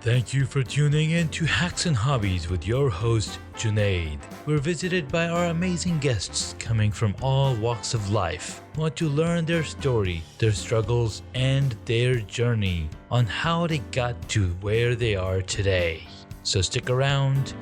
Thank you for tuning in to Hacks and Hobbies with your host, Junaid. We're visited by our amazing guests coming from all walks of life. Want to learn their story, their struggles, and their journey on how they got to where they are today. So stick around.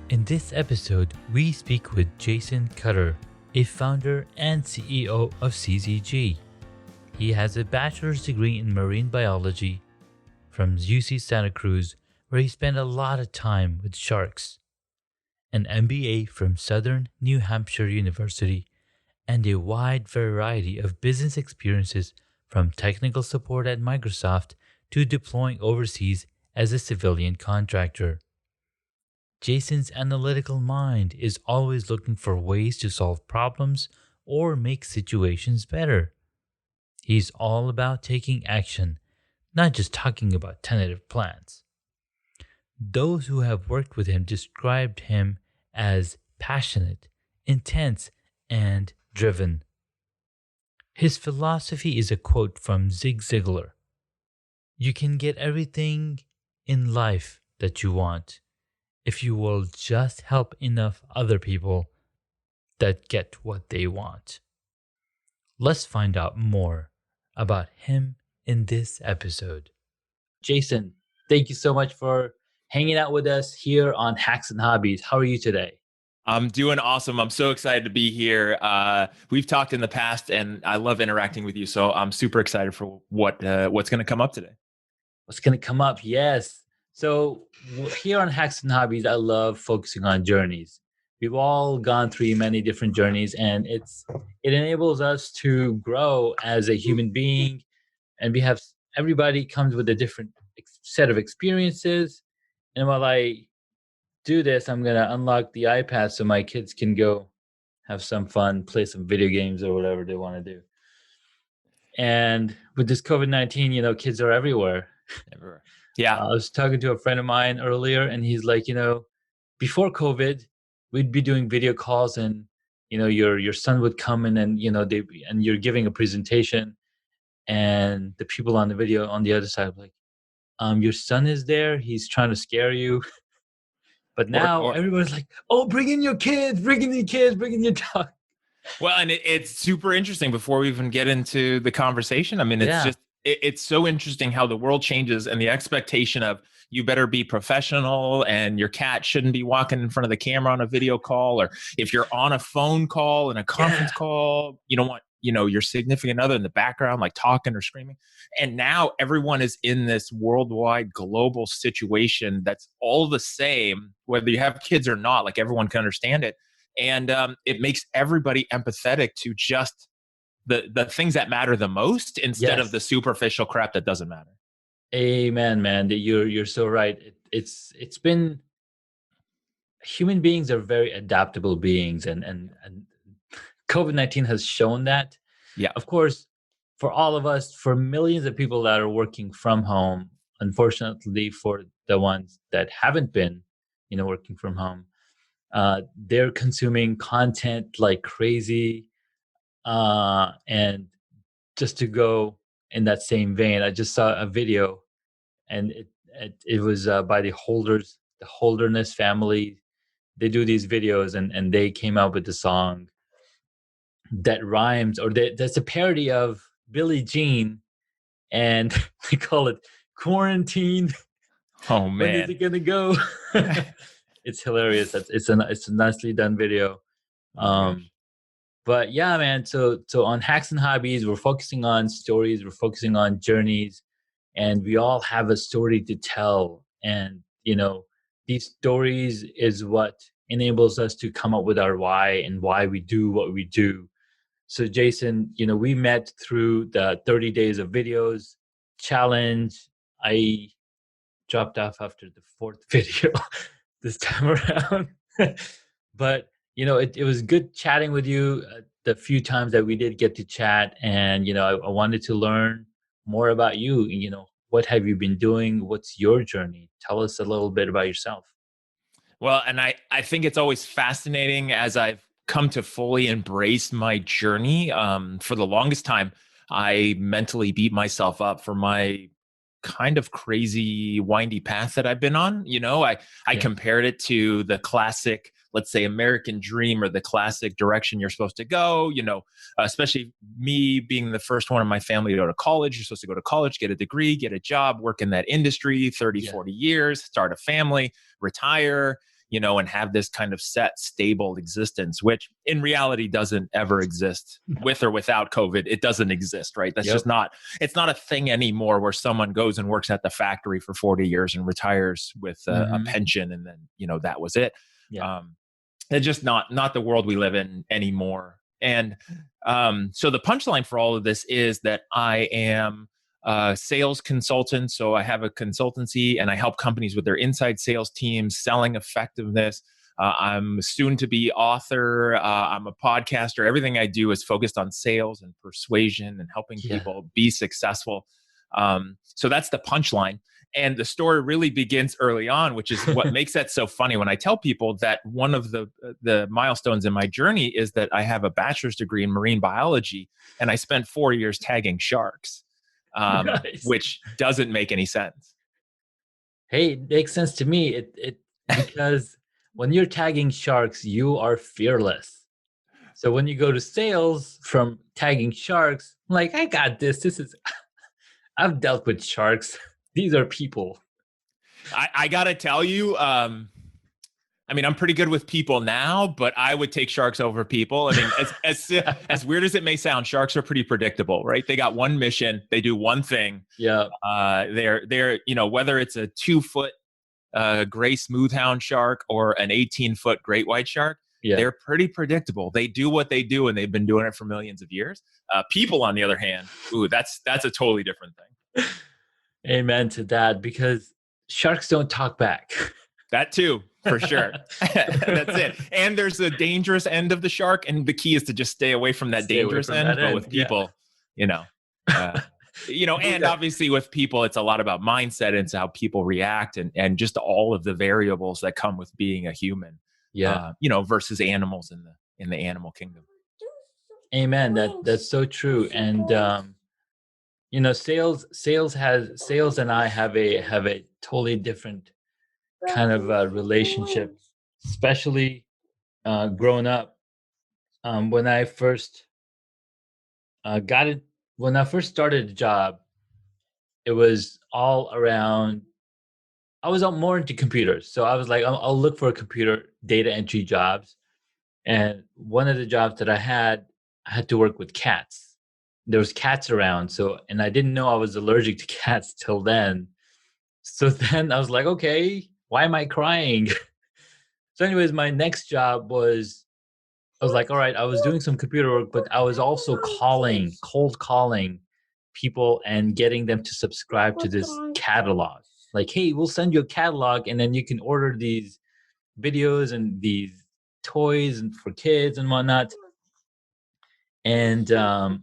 In this episode, we speak with Jason Cutter, a founder and CEO of CCG. He has a bachelor's degree in marine biology from UC Santa Cruz, where he spent a lot of time with sharks, an MBA from Southern New Hampshire University, and a wide variety of business experiences from technical support at Microsoft to deploying overseas as a civilian contractor. Jason's analytical mind is always looking for ways to solve problems or make situations better. He's all about taking action, not just talking about tentative plans. Those who have worked with him described him as passionate, intense, and driven. His philosophy is a quote from Zig Ziglar. You can get everything in life that you want if you will just help enough other people that get what they want. Let's find out more about him in this episode. Jason, thank you so much for hanging out with us here on Hacks and Hobbies. How are you today? I'm doing awesome. I'm so excited to be here. We've talked in the past, and I love interacting with you. So I'm super excited for what's going to come up today. What's going to come up? Yes. So here on Hacks and Hobbies, I love focusing on journeys. We've all gone through many different journeys, and it enables us to grow as a human being. And everybody comes with a different set of experiences. And while I do this, I'm going to unlock the iPad so my kids can go have some fun, play some video games or whatever they want to do. And with this COVID-19, kids are everywhere. Everywhere. Yeah. I was talking to a friend of mine earlier, and he's like, before COVID, we'd be doing video calls, and your son would come in, and and you're giving a presentation, and the people on the video on the other side are like, your son is there, he's trying to scare you. But now everyone's like, oh, bring in your kids, bring in your dog. Well, and it's super interesting before we even get into the conversation. I mean, it's so interesting how the world changes and the expectation of you better be professional and your cat shouldn't be walking in front of the camera on a video call, or if you're on a phone call and a conference call, you don't want, your significant other in the background, like talking or screaming. And now everyone is in this worldwide global situation that's all the same, whether you have kids or not, like everyone can understand it. And it makes everybody empathetic to just the things that matter the most instead of the superficial crap that doesn't matter. Amen, man. You're so right. It's been, human beings are very adaptable beings, and COVID-19 has shown that. Yeah. Of course, for all of us, for millions of people that are working from home, unfortunately for the ones that haven't been, working from home, they're consuming content like crazy. And just to go in that same vein, I just saw a video, and it was by the Holderness family. They do these videos, and they came out with the song that rhymes, or that's a parody of Billie Jean, and they call it Quarantine. Oh man, when is it gonna go? It's hilarious. It's a nicely done video. But yeah, man, so on Hacks and Hobbies, we're focusing on stories, we're focusing on journeys, and we all have a story to tell. And, these stories is what enables us to come up with our why and why we do what we do. So Jason, we met through the 30 days of videos challenge. I dropped off after the fourth video this time around. But it was good chatting with you the few times that we did get to chat. And, I wanted to learn more about you. What have you been doing? What's your journey? Tell us a little bit about yourself. Well, and I think it's always fascinating as I've come to fully embrace my journey. For the longest time, I mentally beat myself up for my kind of crazy windy path that I've been on. I Yeah. compared it to the classic, let's say, American dream, or the classic direction you're supposed to go. Especially me being the first one in my family to go to college. You're supposed to go to college, get a degree, get a job, work in that industry 30, Yeah. 40 years, start a family, retire, and have this kind of set, stable existence, which in reality doesn't ever exist with or without COVID. It doesn't exist, right? That's just not, it's not a thing anymore where someone goes and works at the factory for 40 years and retires with a pension. And then, that was it. Yeah. It's just not the world we live in anymore. And so the punchline for all of this is that I am a sales consultant. So I have a consultancy and I help companies with their inside sales teams, selling effectiveness. I'm a soon to be author. I'm a podcaster. Everything I do is focused on sales and persuasion and helping people be successful. So that's the punchline. And the story really begins early on, which is what makes that so funny. When I tell people that one of the milestones in my journey is that I have a bachelor's degree in marine biology, and I spent 4 years tagging sharks, Nice. which doesn't make any sense. Hey, it makes sense to me. It because when you're tagging sharks, you are fearless. So when you go to sales from tagging sharks, I'm like, I got this. I've dealt with sharks. These are people. I gotta tell you, I'm pretty good with people now, but I would take sharks over people. I mean, as weird as it may sound, sharks are pretty predictable, right? They got one mission, they do one thing. Yeah. They're whether it's a 2-foot gray smoothhound shark or an 18-foot great white shark, they're pretty predictable. They do what they do, and they've been doing it for millions of years. People, on the other hand, that's a totally different thing. Amen to that, because sharks don't talk back. That too, for sure. That's it. And there's a dangerous end of the shark, and the key is to just stay away from that dangerous end. But with people, and obviously with people, it's a lot about mindset and it's how people react and just all of the variables that come with being a human. Versus animals in the animal kingdom. Amen. That's so true. And sales and I have a totally different kind of relationship, especially growing up. When I first when I first started a job, it was all around. I was more into computers, so I was like, I'll look for computer data entry jobs. And one of the jobs that I had to work with cats. There was cats around, and I didn't know I was allergic to cats till then. So then I was like, okay, why am I crying? So anyways, my next job was, I was like, all right, I was doing some computer work, but I was also cold calling people and getting them to subscribe to this catalog. Like, hey, we'll send you a catalog and then you can order these videos and these toys and for kids and whatnot. And so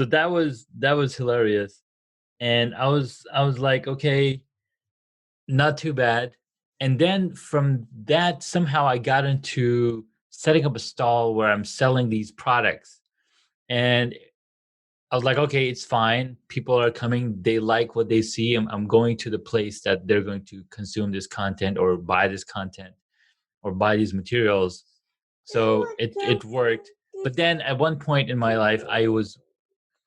that was hilarious. And I was like, okay, not too bad. And then from that, somehow I got into setting up a stall where I'm selling these products. And I was like, okay, it's fine. People are coming. They like what they see. I'm going to the place that they're going to consume this content or buy this content or buy these materials. So it worked. But then at one point in my life, I was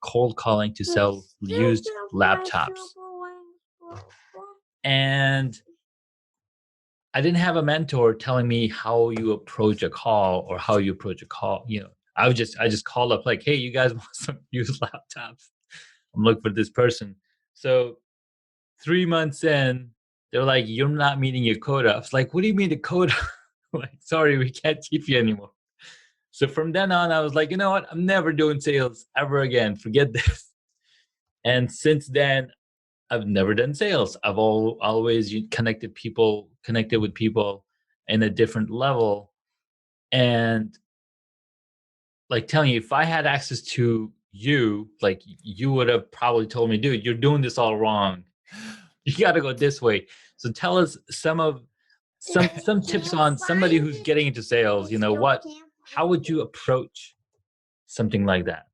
cold calling to sell used laptops. And I didn't have a mentor telling me how you approach a call or how you approach a call. I just called up like, hey, you guys want some used laptops? I'm looking for this person. So 3 months in, they're like, you're not meeting your quota. I was like, what do you mean the quota? Like, sorry, we can't keep you anymore. So from then on, I was like, you know what? I'm never doing sales ever again. Forget this. And since then, I've never done sales. I've always connected with people in a different level. And like telling you, if I had access to you, like you would have probably told me, dude, you're doing this all wrong. You got to go this way. So tell us some of some tips on somebody who's getting into sales. How would you approach something like that?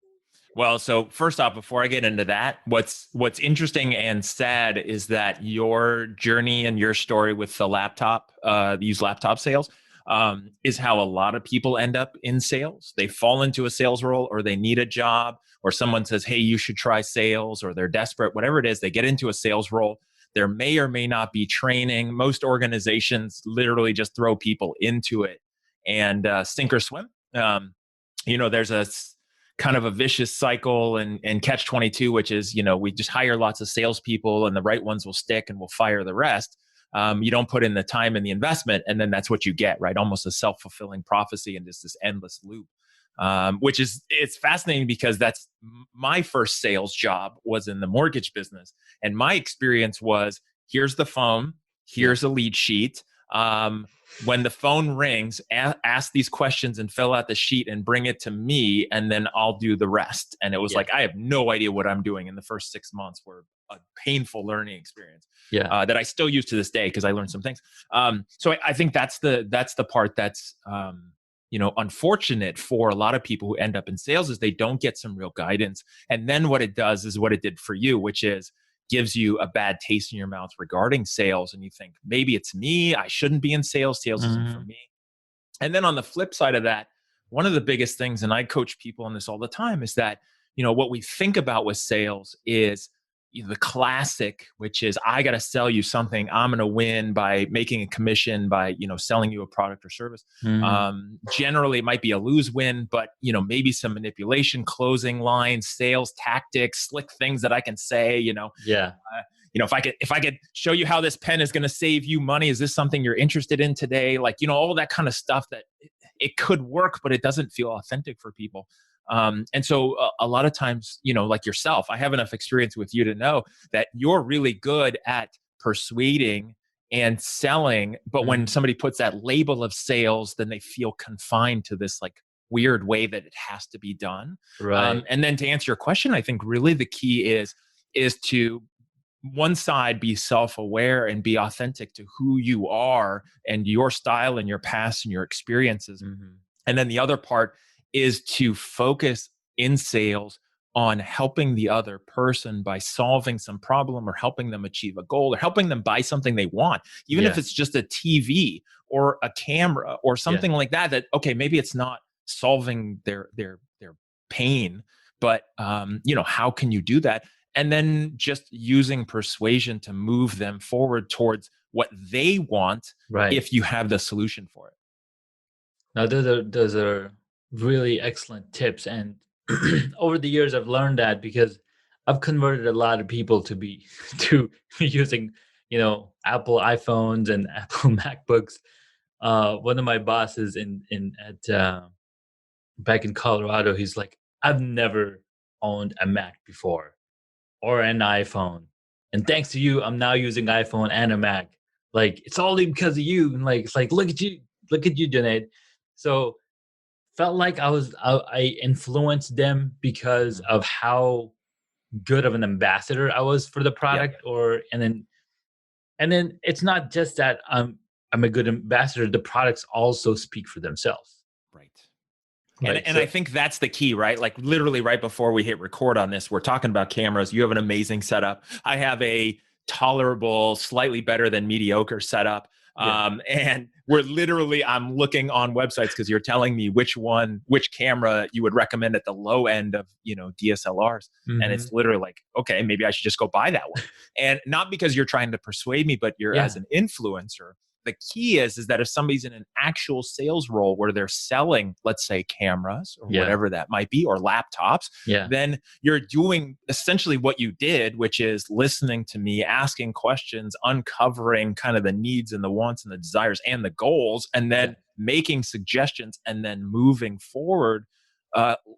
Well, so first off, before I get into that, what's interesting and sad is that your journey and your story with the laptop, used laptop sales, is how a lot of people end up in sales. They fall into a sales role, or they need a job, or someone says, "Hey, you should try sales," or they're desperate, whatever it is. They get into a sales role. There may or may not be training. Most organizations literally just throw people into it and sink or swim. There's a kind of a vicious cycle and catch 22, which is, we just hire lots of salespeople and the right ones will stick and we'll fire the rest. You don't put in the time and the investment, and then that's what you get, right? Almost a self-fulfilling prophecy and just this endless loop, it's fascinating because that's my first sales job was in the mortgage business. And my experience was, here's the phone, here's a lead sheet. When the phone rings, ask these questions and fill out the sheet and bring it to me, and then I'll do the rest. And it was like, I have no idea what I'm doing. In the first 6 months were a painful learning experience that I still use to this day because I learned some things. So I think that's the part that's unfortunate for a lot of people who end up in sales, is they don't get some real guidance. And then what it does is what it did for you, which is gives you a bad taste in your mouth regarding sales. And you think, maybe it's me. I shouldn't be in sales. Sales isn't for me. And then on the flip side of that, one of the biggest things, and I coach people on this all the time, is that, what we think about with sales is the classic, which is, I got to sell you something. I'm going to win by making a commission by, selling you a product or service. Generally it might be a lose win, but, maybe some manipulation, closing lines, sales tactics, slick things that I can say, if I could show you how this pen is going to save you money, is this something you're interested in today? Like, all that kind of stuff that it could work, but it doesn't feel authentic for people. And so a lot of times, like yourself, I have enough experience with you to know that you're really good at persuading and selling. But when somebody puts that label of sales, then they feel confined to this like weird way that it has to be done. Right. And then to answer your question, I think really the key is to one side be self-aware and be authentic to who you are and your style and your past and your experiences. And then the other part is to focus in sales on helping the other person by solving some problem, or helping them achieve a goal, or helping them buy something they want, even if it's just a TV or a camera or something like that, okay, maybe it's not solving their pain, but how can you do that? And then just using persuasion to move them forward towards what they want, if you have the solution for it. Now, those are really excellent tips. And over the years, I've learned that because I've converted a lot of people to using, Apple iPhones and Apple MacBooks. One of my bosses back in Colorado, he's like, I've never owned a Mac before or an iPhone. And thanks to you, I'm now using iPhone and a Mac. Like, it's all because of you. And it's like, look at you, Junaid. So felt like I influenced them because of how good of an ambassador I was for the product. And then it's not just that I'm a good ambassador. The products also speak for themselves. Right. And I think that's the key, right? Like literally right before we hit record on this, we're talking about cameras. You have an amazing setup. I have a tolerable, slightly better than mediocre setup. And I'm looking on websites because you're telling me which camera you would recommend at the low end of, DSLRs. And it's literally like, okay, maybe I should just go buy that one. And not because you're trying to persuade me, but you're as an influencer. The key is that if somebody's in an actual sales role where they're selling, let's say, cameras or whatever that might be, or laptops, then you're doing essentially what you did, which is listening to me, asking questions, uncovering kind of the needs and the wants and the desires and the goals, and then making suggestions and then moving forward.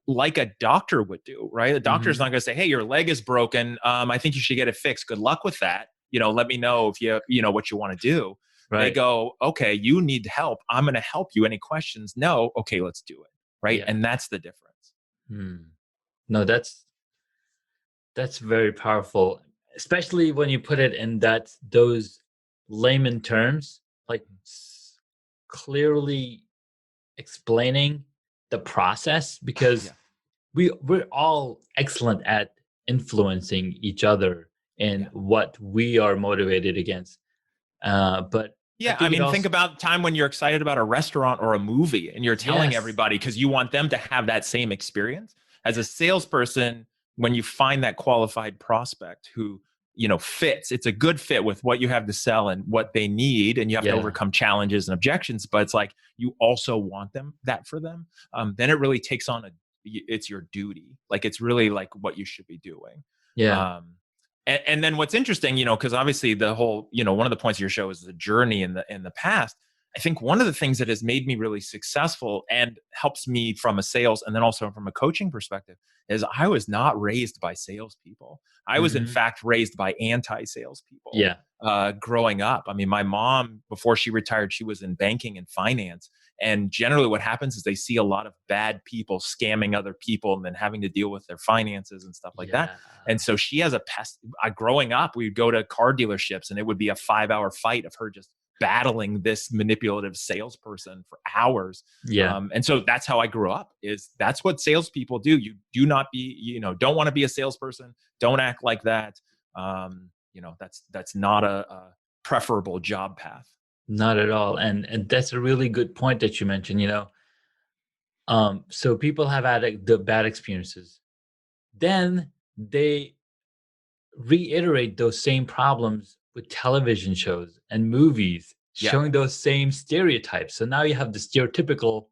Like a doctor would do, right? A doctor's not going to say, hey, your leg is broken. I think you should get it fixed. Good luck with that. Let me know if you know what you want to do. They go, okay, you need help. I'm going to help you. Any questions? No. Okay, let's do it. Right. And that's the difference. No, that's very powerful, especially when you put it in those layman terms. like clearly explaining the process, because we're all excellent at influencing each other and what we are motivated against. But I Yeah, I think it mean, think also, about time when you're excited about a restaurant or a movie and you're telling yes, everybody because you want them to have that same experience. As a salesperson, when you find that qualified prospect who, fits, it's a good fit with what you have to sell and what they need, and you have to yeah, overcome challenges and objections, but it's like you also want that for them. Then it really takes on it's your duty. Like it's really like what you should be doing. yeah, And then what's interesting, because obviously the whole, one of the points of your show is the journey in the past. I think one of the things that has made me really successful and helps me from a sales and then also from a coaching perspective is I was not raised by salespeople. I was in hmm, fact raised by anti-salespeople yeah, growing up. I mean, my mom, before she retired, she was in banking and finance. And generally what happens is they see a lot of bad people scamming other people and then having to deal with their finances and stuff like that. yeah, And so she has a pest. Growing up, we'd go to car dealerships and it would be a 5-hour fight of her just battling this manipulative salesperson for hours. yeah. And so that's how I grew up. That's what salespeople do. You do not be, don't want to be a salesperson. Don't act like that. That's not a preferable job path. Not at all. And that's a really good point that you mentioned, so people have had the bad experiences. Then they reiterate those same problems with television shows and movies Yeah. showing those same stereotypes. So now you have the stereotypical,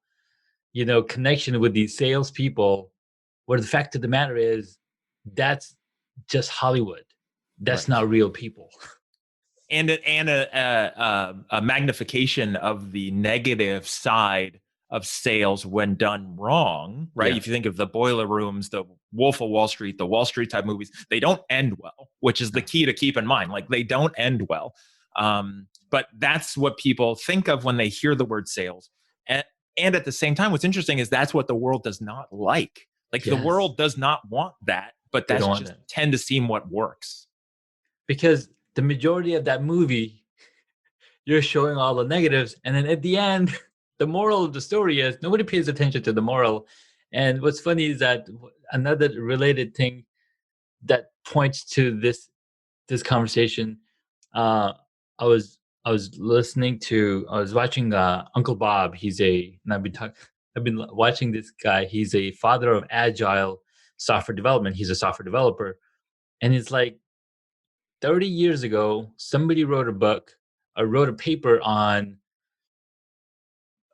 connection with these salespeople, where the fact of the matter is that's just Hollywood. That's Right. not real people. And a magnification of the negative side of sales when done wrong, right? Yeah. If you think of the Boiler Rooms, the Wolf of Wall Street, the Wall Street type movies, they don't end well, which is the No. key to keep in mind. Like they don't end well. But that's what people think of when they hear the word sales. And at the same time, what's interesting is that's what the world does not like. Like the Yes. world does not want that, but They that's don't want just that. tend to seem what works. Because the majority of that movie, you're showing all the negatives, and then at the end, the moral of the story is nobody pays attention to the moral. And what's funny is that another related thing that points to this conversation, uh i was I was watching Uncle Bob. And I've been watching this guy. He's a father of agile software development. He's a software developer, and it's like 30 years ago, somebody wrote a book, wrote a paper on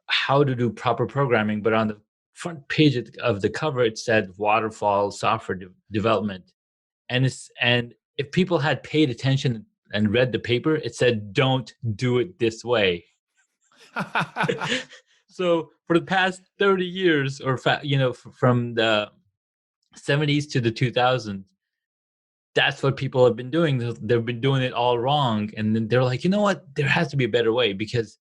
how to do proper programming, but on the front page of the cover, it said waterfall software development. And if people had paid attention and read the paper, it said, "Don't do it this way." So for the past 30 years, or from the 70s to the 2000s, that's what people have been doing. They've been doing it all wrong. And then they're like, you know what? There has to be a better way. Because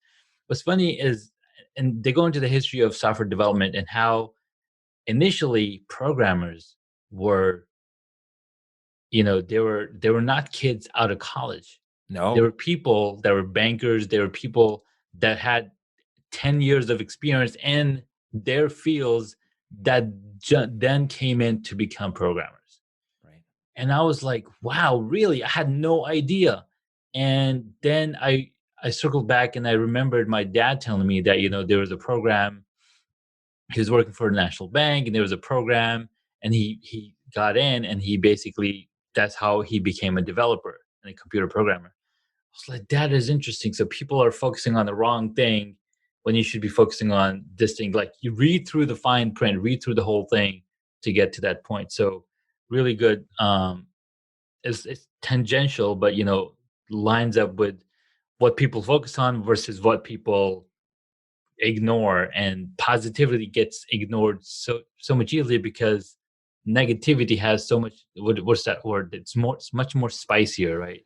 what's funny is, and they go into the history of software development and how initially programmers were, they were not kids out of college. There No. were people that were bankers. There were people that had 10 years of experience in their fields that then came in to become programmers. Right. And I was like, wow, really? I had no idea. And then I circled back and I remembered my dad telling me that, there was a program. He was working for the national bank, and there was a program, and he got in, and he basically, that's how he became a developer and a computer programmer. I was like, that is interesting. So people are focusing on the wrong thing when you should be focusing on this thing. Like, you read through the fine print, read through the whole thing to get to that point. So really good. It's tangential, but lines up with what people focus on versus what people ignore. And positivity gets ignored so much easily because negativity has so much, what's that word? It's much more spicier, right?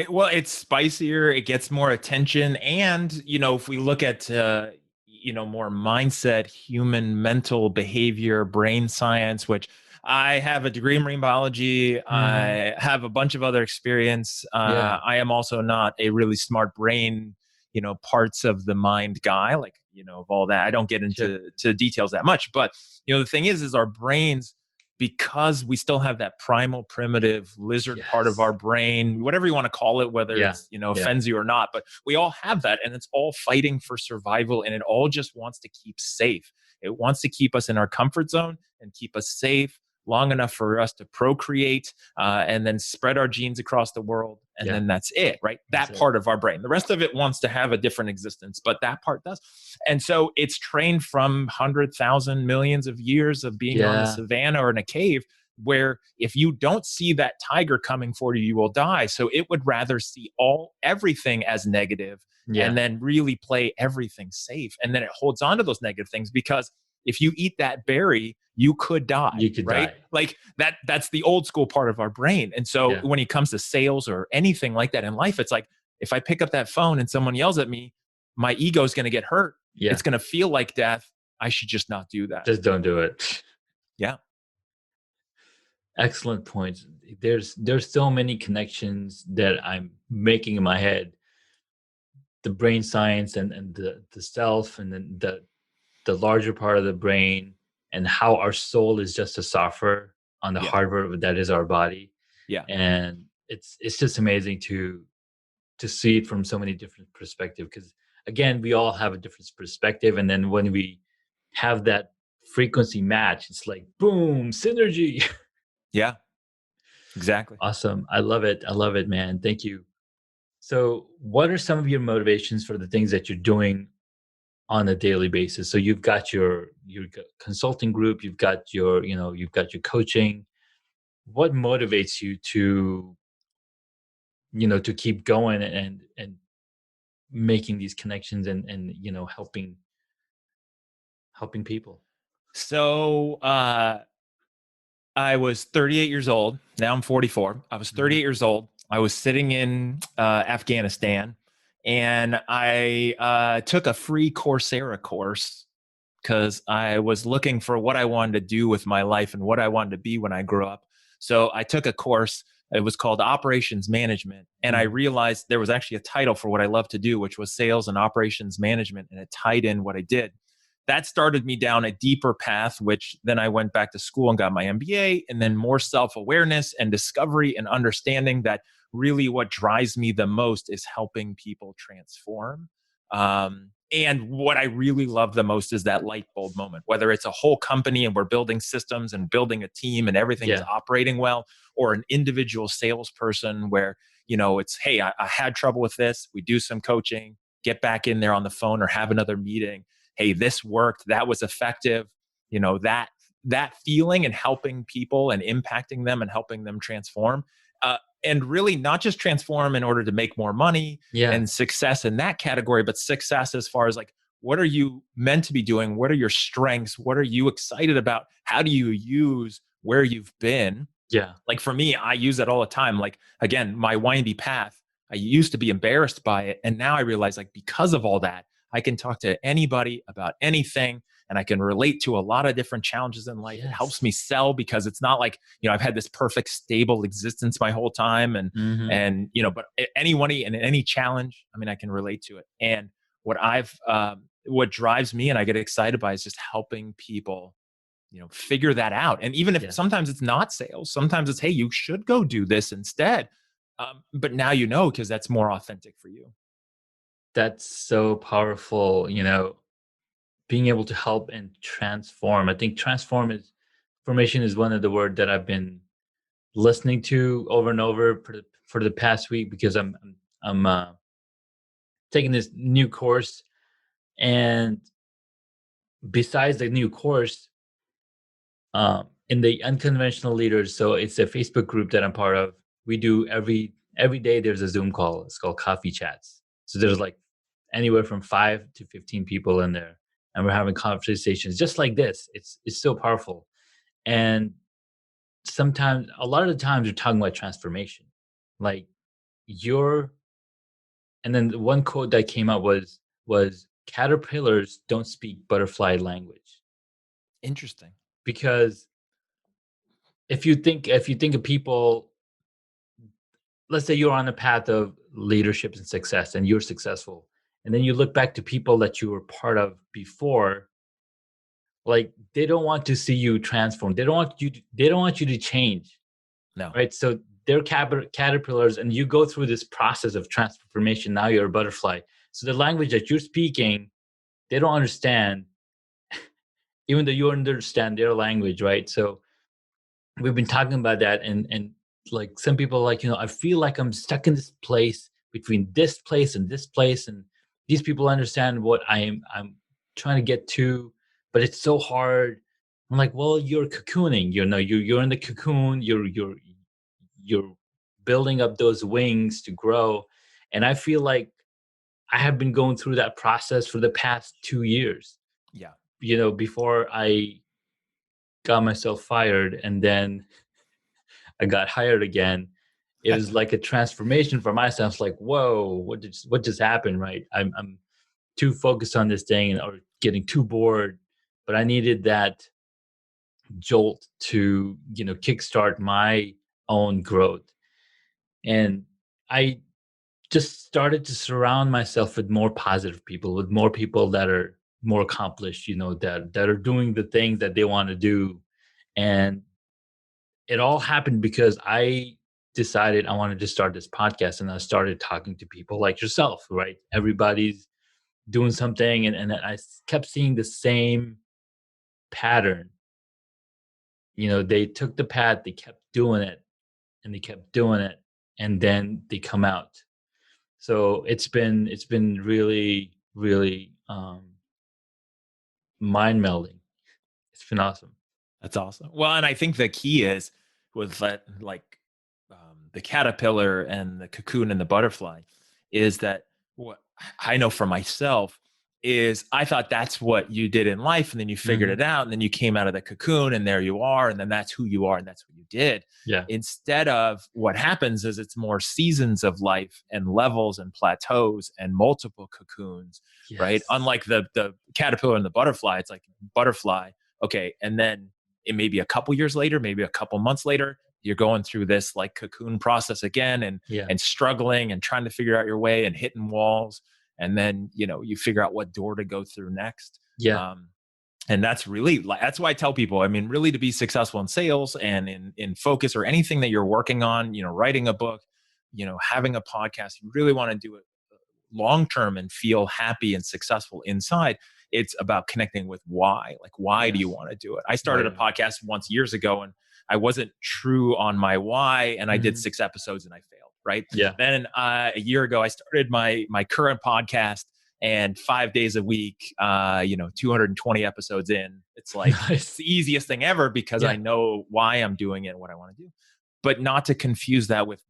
Well, it's spicier. It gets more attention. And, if we look at, more mindset, human mental behavior, brain science, which I have a degree in marine biology. Hmm. I have a bunch of other experience. Yeah. I am also not a really smart brain, parts of the mind guy, like, of all that. I don't get into to details that much, but the thing is our brains, because we still have that primal primitive lizard part of our brain, whatever you want to call it, whether it's, offends you or not, but we all have that, and it's all fighting for survival, and it all just wants to keep safe. It wants to keep us in our comfort zone and keep us safe long enough for us to procreate, and then spread our genes across the world. And then that's it, right? That part of our brain. The rest of it wants to have a different existence, but that part does. And so it's trained from 100,000 millions of years of being on the savannah or in a cave, where if you don't see that tiger coming for you, you will die. So it would rather see everything as negative, and then really play everything safe. And then it holds on to those negative things, because if you eat that berry, you could die. You could die. Like that's the old school part of our brain. And so when it comes to sales or anything like that in life, it's like, if I pick up that phone and someone yells at me, my ego is going to get hurt. It's going to feel like death. I should just not do that. Just don't do it. Yeah. Excellent points. There's so many connections that I'm making in my head. The brain science and the self, and then the larger part of the brain, and how our soul is just a software on the hardware that is our body. Yeah. And it's just amazing to see it from so many different perspectives, because again, we all have a different perspective, and then when we have that frequency match, it's like boom, synergy. Yeah, exactly. Awesome. I love it, man. Thank you. So what are some of your motivations for the things that you're doing on a daily basis? So you've got your consulting group, you've got your coaching. What motivates you to to keep going and making these connections and helping people? So I was 38 years old. Now I'm 44. I was 38 years old. I was sitting in Afghanistan, and I took a free Coursera course because I was looking for what I wanted to do with my life and what I wanted to be when I grew up. So I took a course. It was called Operations Management. And I realized there was actually a title for what I love to do, which was Sales and Operations Management. And it tied in what I did. That started me down a deeper path, which then I went back to school and got my MBA, and then more self-awareness and discovery and understanding that really what drives me the most is helping people transform. And what I really love the most is that light bulb moment, whether it's a whole company and we're building systems and building a team and everything is operating well, or an individual salesperson where, it's, hey, I had trouble with this. We do some coaching, get back in there on the phone or have another meeting. Hey, this worked. That was effective. That feeling and helping people and impacting them and helping them transform. And really not just transform in order to make more money and success in that category, but success as far as like, what are you meant to be doing? What are your strengths? What are you excited about? How do you use where you've been? Yeah. Like for me, I use that all the time. Like, again, my windy path, I used to be embarrassed by it. And now I realize, like, because of all that, I can talk to anybody about anything, and I can relate to a lot of different challenges in life. It helps me sell because it's not like, I've had this perfect, stable existence my whole time. And but anybody and any challenge, I can relate to it. And what drives me and I get excited by is just helping people, figure that out. And even if sometimes it's not sales, sometimes it's, hey, you should go do this instead. But now because that's more authentic for you. That's so powerful, being able to help and transform. I think transformation is one of the words that I've been listening to over and over for the past week, because I'm taking this new course, and besides the new course, in the Unconventional Leaders, so it's a Facebook group that I'm part of. We do every day. There's a Zoom call. It's called Coffee Chats. So there's like anywhere from 5 to 15 people in there, and we're having conversations just like this. It's so powerful. And a lot of the times, you're talking about transformation, like and then one quote that came out was caterpillars don't speak butterfly language. Interesting. Because if you think of people, let's say you're on the path of leadership and success and you're successful, And then you look back to people that you were part of before, like they don't want to see you transform. They don't want you to change. No. Right. So they're caterpillars, and you go through this process of transformation. Now you're a butterfly. So the language that you're speaking, they don't understand, even though you understand their language, right? So we've been talking about that, and like some people are like, I feel like I'm stuck in this place between this place and this place, and these people understand what I'm trying to get to, but it's so hard. I'm like, well, you're cocooning, you're in the cocoon, you're building up those wings to grow. And I feel like I have been going through that process for the past 2 years, Yeah. before I got myself fired, and then I got hired again. It was like a transformation for myself. Like, whoa, what just happened? Right. I'm too focused on this thing, or getting too bored, but I needed that jolt to, kickstart my own growth. And I just started to surround myself with more positive people, with more people that are more accomplished, that are doing the things that they want to do. And it all happened because I decided I wanted to start this podcast, and I started talking to people like yourself, right? Everybody's doing something, and kept seeing the same pattern. They took the path, they kept doing it, and they kept doing it, and then they come out. So it's been really, really mind melding. It's been awesome. That's awesome. Well, and I think the key is with that, like the caterpillar and the cocoon and the butterfly, is that what I know for myself is I thought that's what you did in life, and then you figured Mhm. it out, and then you came out of the cocoon, and there you are, and then that's who you are, and that's what you did. Yeah. Instead of what happens is it's more seasons of life and levels and plateaus and multiple cocoons, right? Yes. Unlike the caterpillar and the butterfly, it's like butterfly, okay, and then it may be a couple years later, maybe a couple months later, you're going through this like cocoon process again, and Yeah. struggling and trying to figure out your way and hitting walls, and then you figure out what door to go through next. Yeah. um, and that's really like, that's why I tell people, I mean, really, to be successful in sales and in focus or anything that you're working on, writing a book, having a podcast, you really want to do it long term and feel happy and successful inside. It's about connecting with why. Like, why do you Yes. want to do it? I Why started a do podcast once years ago, and I wasn't true on my why, and I did Mhm. 6 episodes and I failed. Right. Yeah. Then a year ago, I started my current podcast, and 5 days a week, 220 episodes in. It's like it's Nice. the easiest thing ever because I Yeah. know why I'm doing it and what I want to do. But not to confuse that with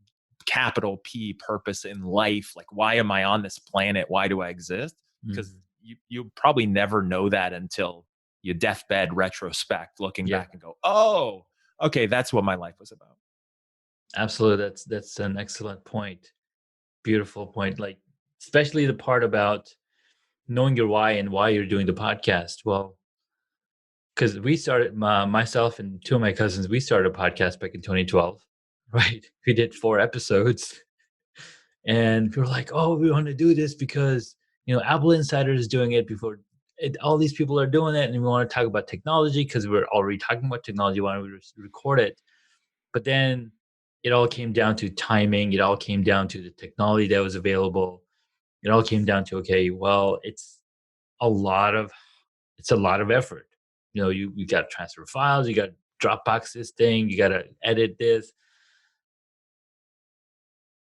capital P, purpose in life. Like, why am I on this planet? Why do I exist? Because Mhm. you probably never know that until you deathbed retrospect, looking Yeah. back and go, oh, okay, that's what my life was about. Absolutely. That's an excellent point. Beautiful point. Like, especially the part about knowing your why and why you're doing the podcast. Well, because we started, myself and two of my cousins, we started a podcast back in 2012, right? We did 4 episodes, and we were like, oh, we want to do this because, Apple Insider is doing it before all these people are doing it. And we want to talk about technology because we're already talking about technology. Why don't we record it? But then it all came down to timing. It all came down to the technology that was available. It all came down to, okay, well, a lot of it's a lot of effort. You got to transfer files, you got to Dropbox this thing, you got to edit this.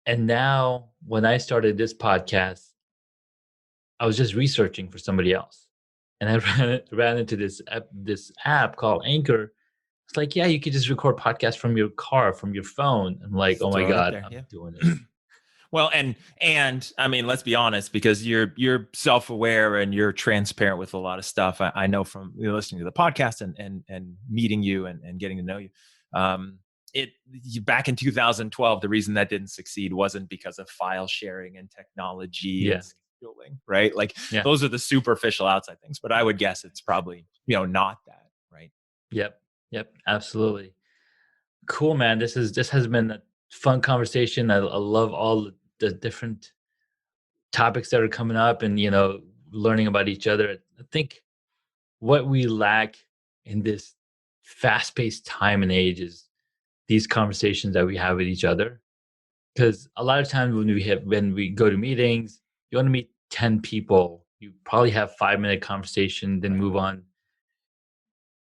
And now, when I started this podcast, I was just researching for somebody else, and I ran into this app called Anchor. It's like, yeah, you could just record podcasts from your car, from your phone. I'm like, Just oh my throw it up god, there. I'm Yeah. doing it. Well, and I mean, let's be honest, because you're self-aware and you're transparent with a lot of stuff. I know from listening to the podcast and meeting you and getting to know you. Um, back in 2012, the reason that didn't succeed wasn't because of file sharing and technology and Yeah, scheduling, right? Like, yeah, those are the superficial outside things. But I would guess it's probably not that, right? yep, yep, absolutely. Cool, man. This has been a fun conversation. I love all the different topics that are coming up and, learning about each other. I think what we lack in this fast-paced time and age is these conversations that we have with each other. Because a lot of times when we go to meetings, you want to meet 10 people, you probably have 5-minute conversation, then move on.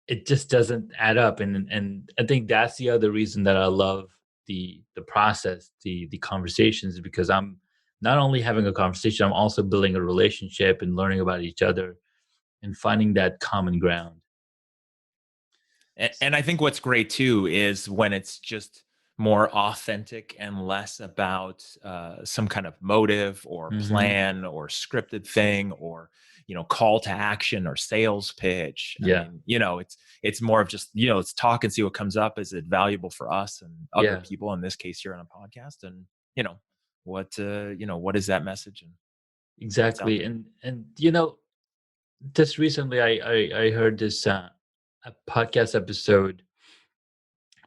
It just doesn't add up. And I think that's the other reason that I love the process, the conversations, because I'm not only having a conversation, I'm also building a relationship and learning about each other and finding that common ground. And I think what's great too is when it's just more authentic and less about some kind of motive or plan or scripted thing or call to action or sales pitch. Yeah. I mean, it's more of just let's talk and see what comes up. Is it valuable for us and other people? In this case, you're on a podcast, and what is that message? And exactly. And just recently I heard this a podcast episode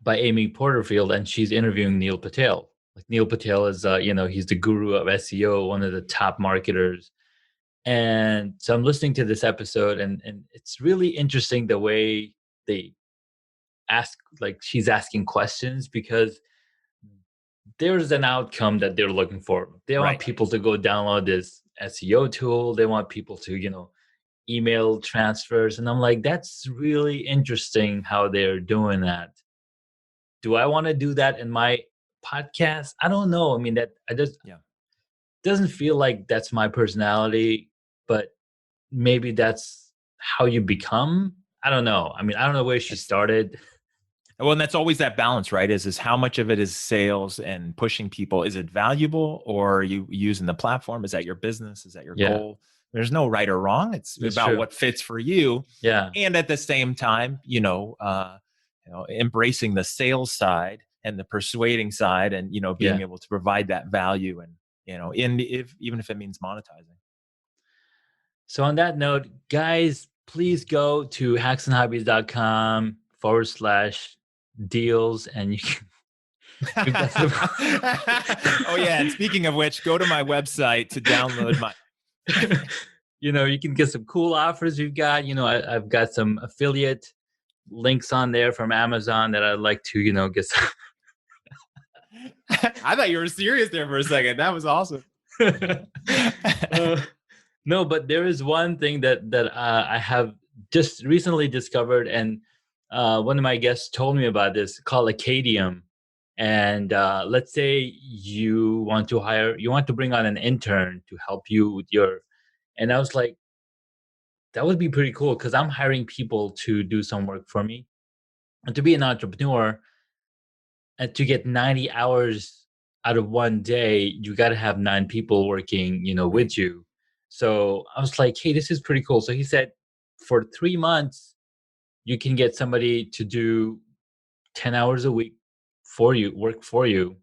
by Amy Porterfield, and she's interviewing Neil Patel. Like Neil Patel is, he's the guru of SEO, one of the top marketers. And so I'm listening to this episode, and it's really interesting the way they ask, like she's asking questions, because there's an outcome that they're looking for. They want people to go download this SEO tool. They want people to, email transfers. And I'm like, that's really interesting how they're doing that. Do I want to do that in my podcast? I don't know. I mean, that I just doesn't feel like that's my personality, but maybe that's how you become. I don't know. I mean, I don't know where she started. Well, and that's always that balance, right? Is how much of it is sales and pushing people? Is it valuable, or are you using the platform? Is that your business? Is that your goal? There's no right or wrong. It's about what fits for you. Yeah. And at the same time, embracing the sales side and the persuading side, and being able to provide that value, and even if it means monetizing. So on that note, guys, please go to hacksandhobbies.com/deals, and you can. Oh yeah, and speaking of which, go to my website to download my. You can get some cool offers we've got. I've got some affiliate links on there from Amazon that I'd like to, get some. I thought you were serious there for a second. That was awesome. No, but there is one thing that I have just recently discovered, and one of my guests told me about this, called Acadium. And let's say you want to bring on an intern to help you with and I was like, that would be pretty cool, because I'm hiring people to do some work for me. And to be an entrepreneur and to get 90 hours out of one day, you got to have 9 people working, with you. So I was like, hey, this is pretty cool. So he said, for 3 months, you can get somebody to do 10 hours a week work for you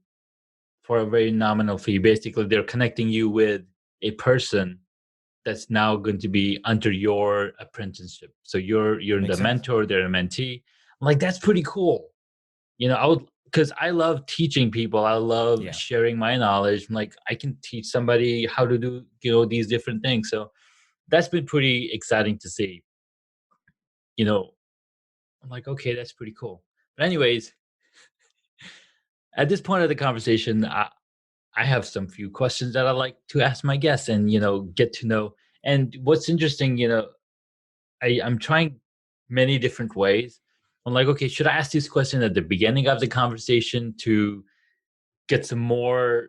for a very nominal fee. Basically, they're connecting you with a person that's now going to be under your apprenticeship. So you're the mentor, they're a mentee. I'm like, that's pretty cool. because I love teaching people. I love sharing my knowledge. I'm like, I can teach somebody how to do, these different things. So that's been pretty exciting to see. I'm like, okay, that's pretty cool. But anyways, at this point of the conversation, I have some few questions that I'd like to ask my guests and, get to know. And what's interesting, I'm trying many different ways. I'm like, okay, should I ask this question at the beginning of the conversation to get some more,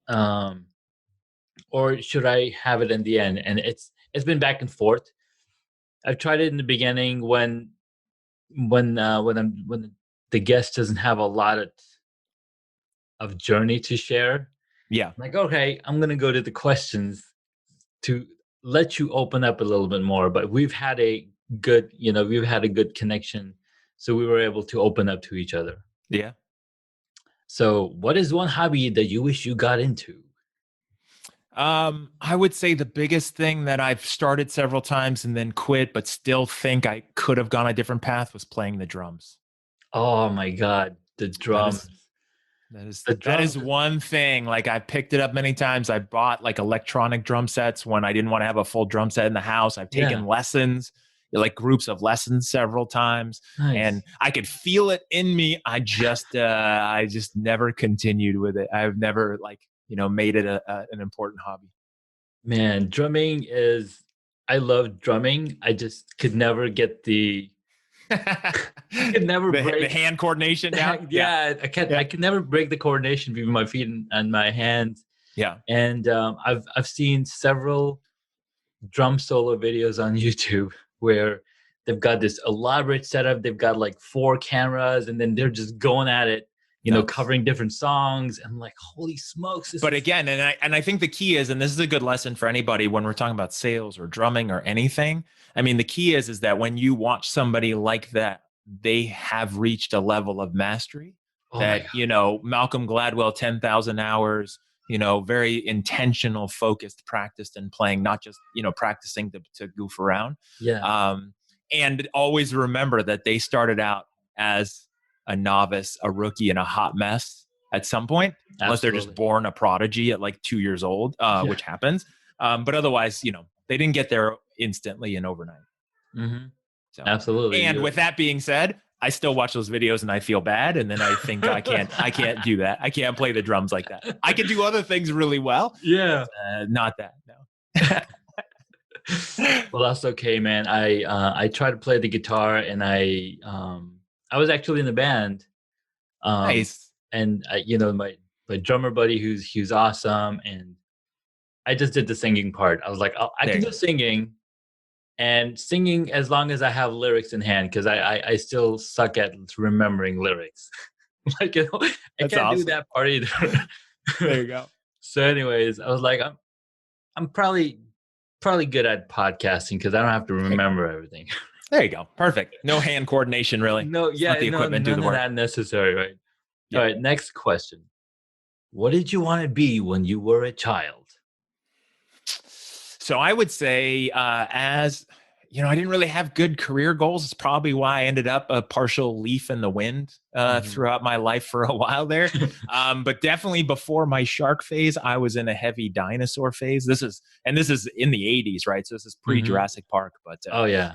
or should I have it in the end? And it's been back and forth. I've tried it in the beginning when the guest doesn't have a lot of journey to share. Yeah. I'm like, okay, I'm gonna go to the questions to let you open up a little bit more. But we've had a good connection, so we were able to open up to each other. Yeah. So what is one hobby that you wish you got into? I would say the biggest thing that I've started several times and then quit, but still think I could have gone a different path, was playing the drums. Oh my God, the drums. That is one thing. Like I picked it up many times. I bought like electronic drum sets when I didn't want to have a full drum set in the house. I've taken lessons, like groups of lessons several times, and I could feel it in me. I just never continued with it. I've never made it an important hobby. Man, drumming I love drumming. I just could never get the could never break the hand coordination down. I could never break the coordination between my feet and my hands. Yeah. And I've seen several drum solo videos on YouTube where they've got this elaborate setup. They've got like 4 cameras, and then they're just going at it, covering different songs. And I'm like, holy smokes. But again, and I think the key is, and this is a good lesson for anybody when we're talking about sales or drumming or anything. I mean, the key is that when you watch somebody like that, they have reached a level of mastery that, Malcolm Gladwell, 10,000 hours, very intentional, focused, practiced and playing, not just, practicing to goof around. Yeah. And always remember that they started out as a novice, a rookie, and a hot mess at some point, unless they're just born a prodigy at like 2 years old, which happens. But otherwise, they didn't get there instantly and overnight. Mm-hmm. So, absolutely. And with that being said, I still watch those videos and I feel bad. And then I think I can't do that. I can't play the drums like that. I can do other things really well. Yeah. Not that. No. Well, that's okay, man. I try to play the guitar, and I was actually in the band. Nice. And my drummer buddy, who's awesome, and I just did the singing part. I was like, I can do singing, and singing as long as I have lyrics in hand, because I still suck at remembering lyrics. I can't do that part either. There you go. So, anyways, I was like, I'm probably good at podcasting because I don't have to remember everything. There you go. Perfect. No hand coordination, really. No, yeah, the equipment do the work. Not necessary, right? Yeah. All right. Next question. What did you want to be when you were a child? So I would say, as I didn't really have good career goals. It's probably why I ended up a partial leaf in the wind throughout my life for a while there. But definitely before my shark phase, I was in a heavy dinosaur phase. This is in the 80s, right? So this is pre-Jurassic Park. But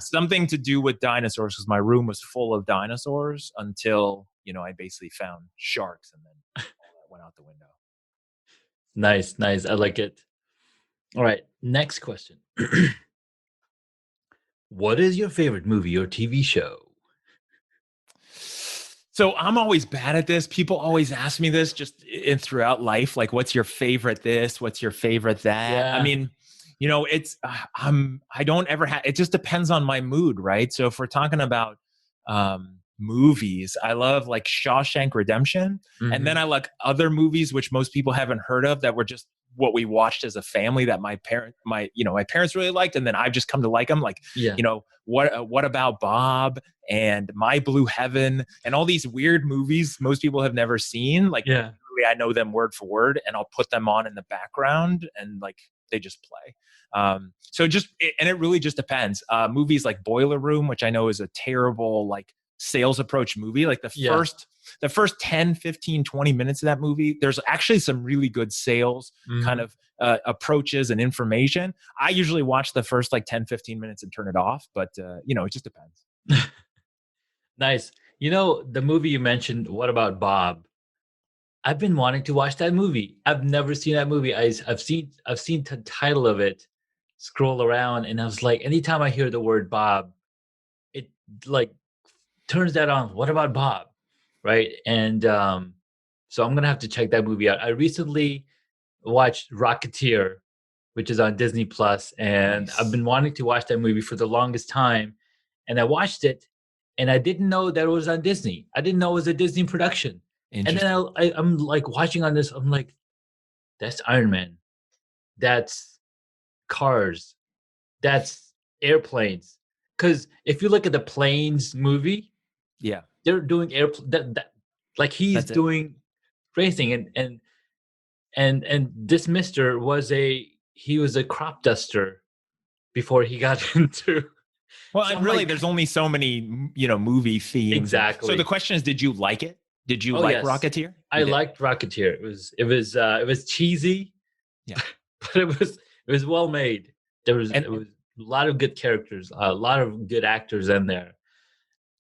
something to do with dinosaurs, because my room was full of dinosaurs until, I basically found sharks, and then went out the window. Nice. I like it. All right. Next question. What is your favorite movie or TV show? So I'm always bad at this. People always ask me this just throughout life, like, what's your favorite this? What's your favorite that? Yeah. I mean, it's, I don't ever have, it just depends on my mood, right? So if we're talking about movies, I love like Shawshank Redemption. And then I like other movies, which most people haven't heard of, that were just what we watched as a family that my parents really liked, and then I've just come to like them. Like, what about Bob and My Blue Heaven and all these weird movies most people have never seen. Like, really, I know them word for word, and I'll put them on in the background, and like they just play. It really just depends. Movies like Boiler Room, which I know is a terrible like sales approach movie, like the first 10, 15, 20 minutes of that movie, there's actually some really good sales kind of approaches and information. I usually watch the first like 10, 15 minutes and turn it off, but it just depends. Nice. The movie you mentioned, What About Bob? I've been wanting to watch that movie. I've never seen that movie. I've seen the title of it scroll around, and I was like, anytime I hear the word Bob, it like turns that on. What about Bob? Right. And so I'm going to have to check that movie out. I recently watched Rocketeer, which is on Disney Plus, and I've been wanting to watch that movie for the longest time. And I watched it, and I didn't know that it was on Disney. I didn't know it was a Disney production. And then I'm like watching on this. I'm like, that's Iron Man. That's cars. That's airplanes. Because if you look at the Planes movie, they're doing like he's doing racing, and this Mister was a crop duster before he got into. Well, and really, there's only so many movie themes. Exactly. So the question is, did you like it? Did you Oh like yes, Rocketeer? I You did. liked Rocketeer. It was cheesy, Yeah. but it was well made. It was a lot of good characters, a lot of good actors in there.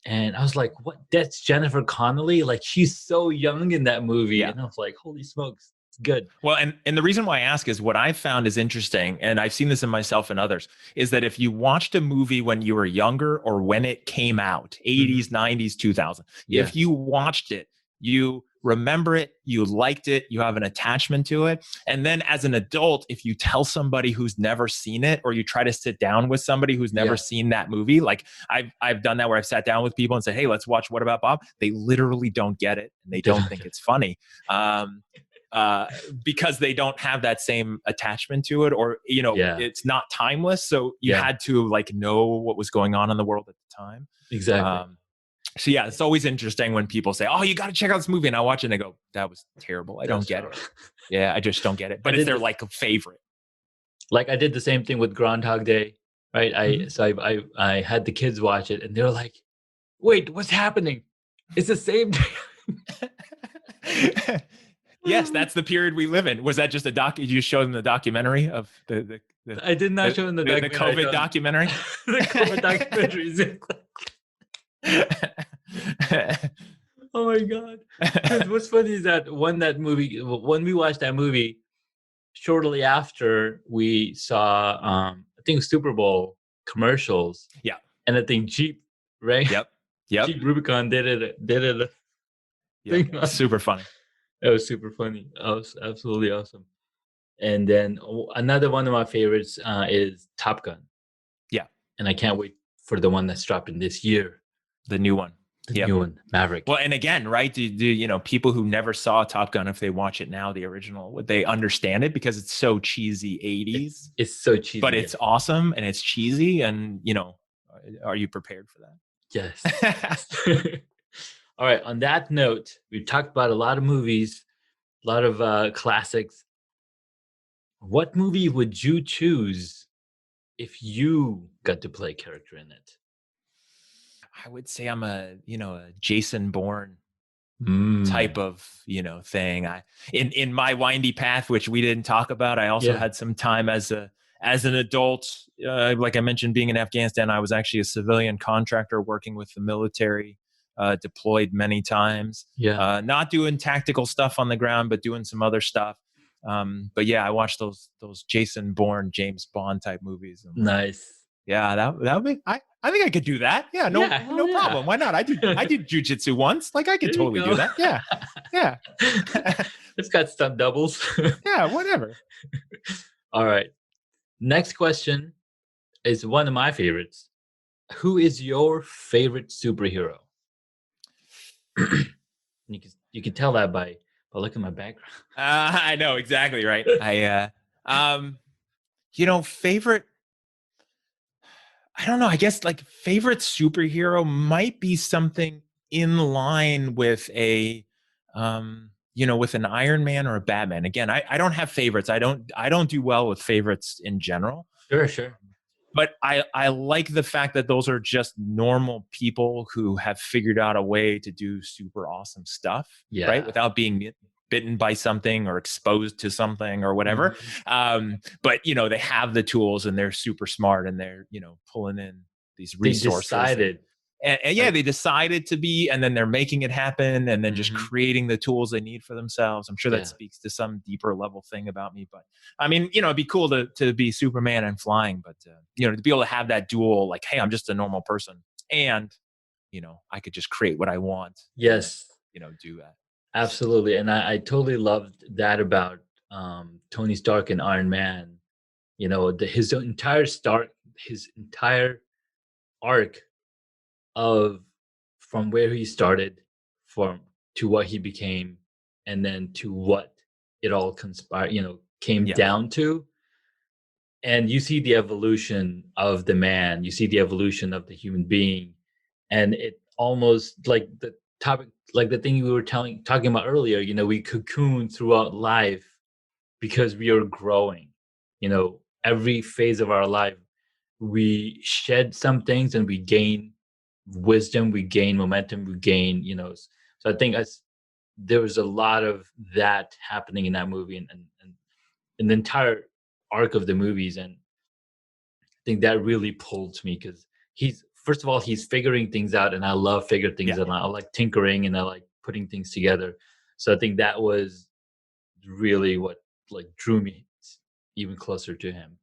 And I was like, what? That's Jennifer Connelly? Like, she's so young in that movie. Yeah. And I was like, holy smokes, it's good. Well, and the reason why I ask is what I found is interesting, and I've seen this in myself and others, is that if you watched a movie when you were younger or when it came out, 80s, 90s, 2000, if you watched it, you remember it, you liked it, you have an attachment to it. And then as an adult, if you tell somebody who's never seen it, or you try to sit down with somebody who's never seen that movie, like I've done that where I've sat down with people and said, hey, let's watch What About Bob? They literally don't get it, and they don't think it's funny. Because they don't have that same attachment to it, or it's not timeless. So you had to like know what was going on in the world at the time. Exactly. So yeah, it's always interesting when people say, "Oh, you got to check out this movie," and I watch it and I go, "That was terrible. I don't get it." Yeah, I just don't get it. But it's their like favorite. Like I did the same thing with Groundhog Day, right? I had the kids watch it, and they're like, "Wait, what's happening? It's the same day." Yes, that's the period we live in. Was that just a doc? Did you show them the documentary of the I did not show them the COVID documentary. The COVID documentary. Oh my god! What's funny is that when we watched that movie, shortly after we saw, I think Super Bowl commercials. Yeah, and I think Jeep, right? Yep. Jeep Rubicon did it. Yeah, super funny. That was super funny. That was absolutely awesome. And then another one of my favorites is Top Gun. Yeah. And I can't wait for the one that's dropping this year. The new one. The new one, Maverick. Well, and again, right? Do people who never saw Top Gun, if they watch it now, the original, would they understand it because it's so cheesy 80s? It's so cheesy. But it's awesome and it's cheesy, and are you prepared for that? Yes. All right. On that note, we've talked about a lot of movies, a lot of classics. What movie would you choose if you got to play a character in it? I would say I'm a Jason Bourne type of thing. In my windy path, which we didn't talk about, I also had some time as an adult. Like I mentioned, being in Afghanistan, I was actually a civilian contractor working with the military. Deployed many times. Not doing tactical stuff on the ground, but doing some other stuff. But yeah, I watched those Jason Bourne, James Bond type movies. Nice. Yeah, that would be. I think I could do that. Yeah, no problem. Why not? I did jujitsu once. Like I could totally do that. Yeah. It's got stunt doubles. Yeah, whatever. All right. Next question is one of my favorites. Who is your favorite superhero? You can tell that by looking at my background. I know exactly right. Favorite. I don't know. I guess like favorite superhero might be something in line with with an Iron Man or a Batman. Again, I don't have favorites. I don't do well with favorites in general. Sure. But I like the fact that those are just normal people who have figured out a way to do super awesome stuff, right? Without being bitten by something or exposed to something or whatever. But they have the tools and they're super smart and they're pulling in these resources. They decided to be, and then they're making it happen, and then just creating the tools they need for themselves. I'm sure that speaks to some deeper level thing about me. But I mean, it'd be cool to be Superman and flying, but to be able to have that dual, like, hey, I'm just a normal person, and I could just create what I want. Yes. And, do that. Absolutely, and I totally loved that about Tony Stark and Iron Man. His entire arc of from where he started to what he became, and then to what it all came down to. And you see the evolution of the man, you see the evolution of the human being, and it almost like the topic, like the thing we were talking about earlier, we cocoon throughout life because we are growing. Every phase of our life, we shed some things and we gain wisdom, we gain momentum, we gain, so I think there was a lot of that happening in that movie, and in the entire arc of the movies. And I think that really pulled me, because he's, first of all, he's figuring things out, and I love figure things out. I like tinkering, and I like putting things together. So I think that was really what like drew me even closer to him.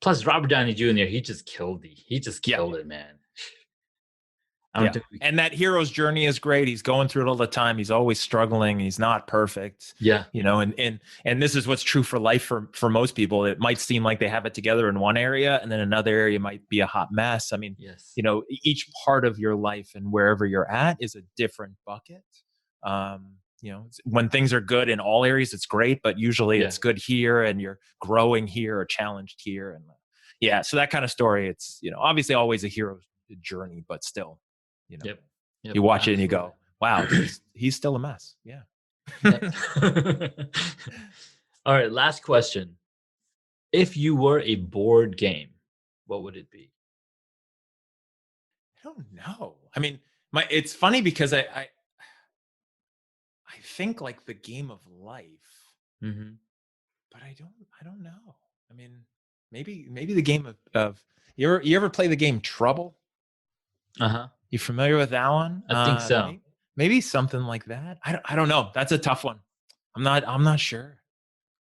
Plus, Robert Downey Jr. He just killed it, man. And that hero's journey is great. He's going through it all the time. He's always struggling. He's not perfect. Yeah. You know, and this is what's true for life for most people. It might seem like they have it together in one area, and then another area might be a hot mess. I mean, you know, each part of your life and wherever you're at is a different bucket. You know, when things are good in all areas, it's great, but usually it's good here, and you're growing here or challenged here. And so that kind of story, it's, you know, obviously always a hero's journey, but still, you know, you watch it and you go, wow, he's still a mess. Yeah. All right. Last question. If you were a board game, what would it be? I don't know. I mean, it's funny because I think like the game of life, but I don't know. I mean, maybe the game of you ever play the game Trouble? You familiar with that one? I think so. Maybe something like that. I don't know. That's a tough one. I'm not sure.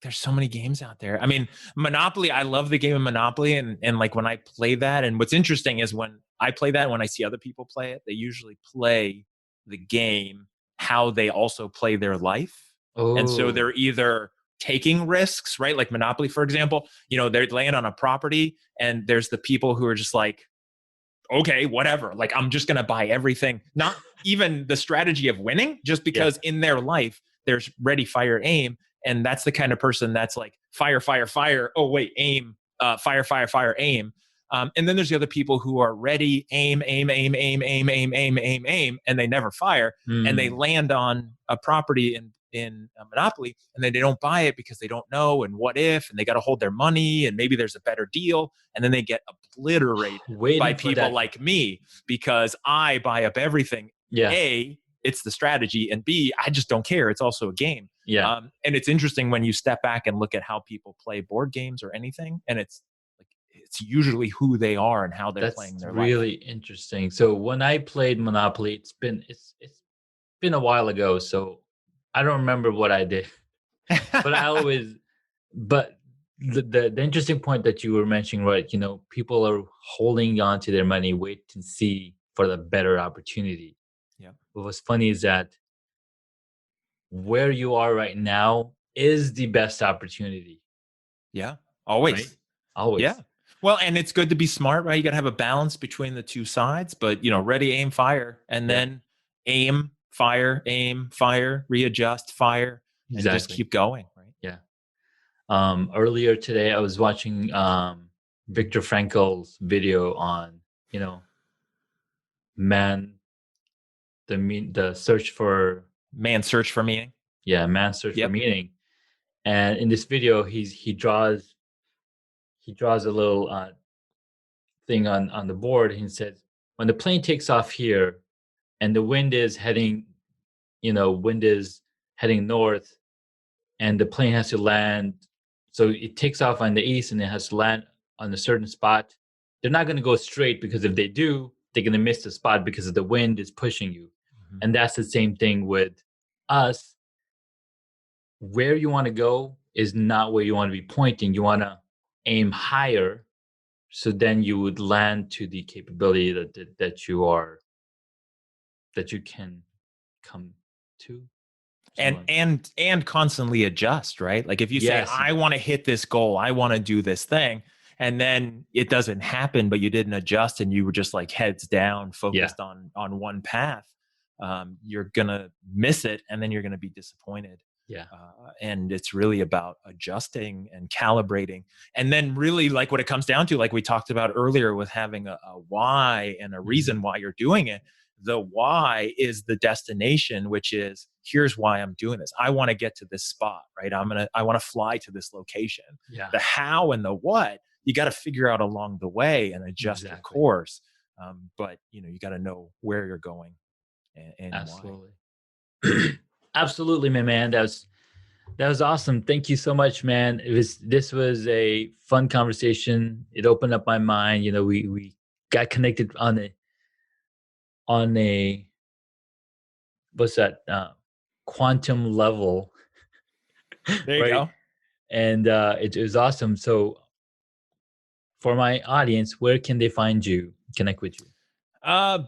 There's so many games out there. I mean, Monopoly, I love the game of Monopoly. And like when I play that, and what's interesting is when I play that, when I see other people play it, they usually play the game how they also play their life. And so they're either taking risks, right? Like Monopoly, for example, you know, they're laying on a property, and there's the people who are just like, okay, whatever. Like, I'm just going to buy everything. Not even the strategy of winning, just because in their life, there's ready, fire, aim. And that's the kind of person that's like, fire, fire, fire. Oh, wait, aim, fire, fire, fire, aim. And then there's the other people who are ready, aim, aim, aim, aim, aim, aim, aim, aim, aim, and they never fire. And they land on a property in a Monopoly, and then they don't buy it because they don't know, and what if, and they got to hold their money, and maybe there's a better deal, and then they get obliterated by people like me because I buy up everything. A, it's the strategy, and B, I just don't care. It's also a game. And it's interesting when you step back and look at how people play board games or anything, and it's usually who they are and how they're playing their life. That's really interesting. So when I played Monopoly, it's been a while ago, so I don't remember what I did. But the interesting point that you were mentioning, right? You know, people are holding on to their money, wait to see for the better opportunity. But what's funny is that where you are right now is the best opportunity. Always. Right? Always. Well, and it's good to be smart, right? You got to have a balance between the two sides, but, you know, ready, aim, fire, and then aim, fire, readjust, fire, and just keep going, right? Earlier today, I was watching Viktor Frankl's video on, you know, Man's search for meaning. Yeah, man's search for meaning. And in this video, he draws a little thing on the board. He says, when the plane takes off here, and the wind is heading north, and the plane has to land. So it takes off on the east, and it has to land on a certain spot. They're not going to go straight, because if they do, they're going to miss the spot because of the wind is pushing you. And that's the same thing with us. Where you want to go is not where you want to be pointing. You want to aim higher, so then you would land to the capability that you can come to. And constantly adjust, right? Like if you say, I want to hit this goal, I want to do this thing, and then it doesn't happen, but you didn't adjust, and you were just like heads down, focused on one path, you're gonna miss it, and then you're gonna be disappointed. And it's really about adjusting and calibrating, and then really, like, what it comes down to, like we talked about earlier, with having a why and a reason why you're doing it. The why is the destination, which is, here's why I'm doing this. I want to get to this spot, right? I want to fly to this location. The how and the what, you got to figure out along the way and adjust your course. But, you know, you got to know where you're going and absolutely. why. Absolutely, my man. That was awesome. Thank you so much, man. This was a fun conversation. It opened up my mind. We got connected on a what's that quantum level, There you right? go. And it was awesome. So for my audience, where can they find you, connect with you?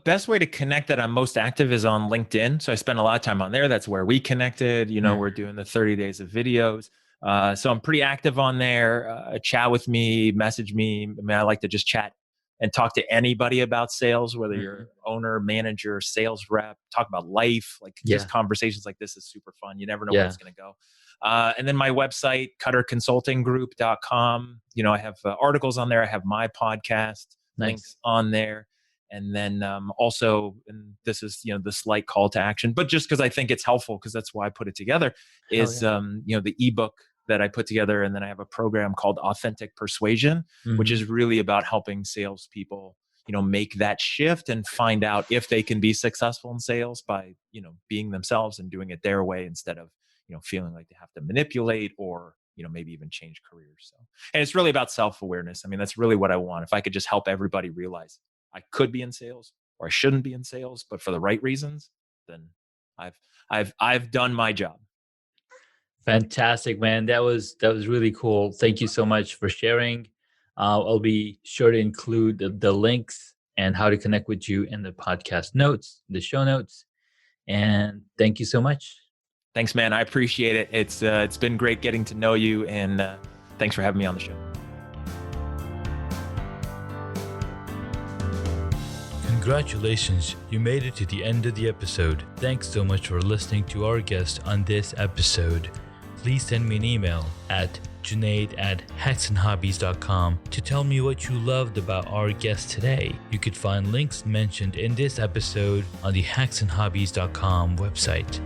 Best way to connect that I'm most active is on LinkedIn. So I spend a lot of time on there. That's where we connected. We're doing the 30 days of videos. So I'm pretty active on there. Chat with me, message me. I mean, I like to just chat and talk to anybody about sales, whether you're owner, manager, sales rep, talk about life, like just conversations like this is super fun. You never know where it's going to go. And then my website, cutterconsultinggroup.com. I have articles on there. I have my podcast links on there. And then also, and this is, the slight call to action, but just because I think it's helpful, because that's why I put it together, is, the ebook that I put together. And then I have a program called Authentic Persuasion, which is really about helping salespeople, make that shift and find out if they can be successful in sales by, being themselves and doing it their way instead of, feeling like they have to manipulate or, maybe even change careers. So, and it's really about self-awareness. I mean, that's really what I want. If I could just help everybody realize I could be in sales or I shouldn't be in sales, but for the right reasons, then I've done my job. Fantastic, man. That was really cool. Thank you so much for sharing. I'll be sure to include the links and how to connect with you in the podcast notes, the show notes. And thank you so much. Thanks, man. I appreciate it. It's been great getting to know you, and thanks for having me on the show. Congratulations, you made it to the end of the episode. Thanks so much for listening to our guest on this episode. Please send me an email at junaid@hacksandhobbies.com to tell me what you loved about our guest today. You could find links mentioned in this episode on the hacksandhobbies.com website.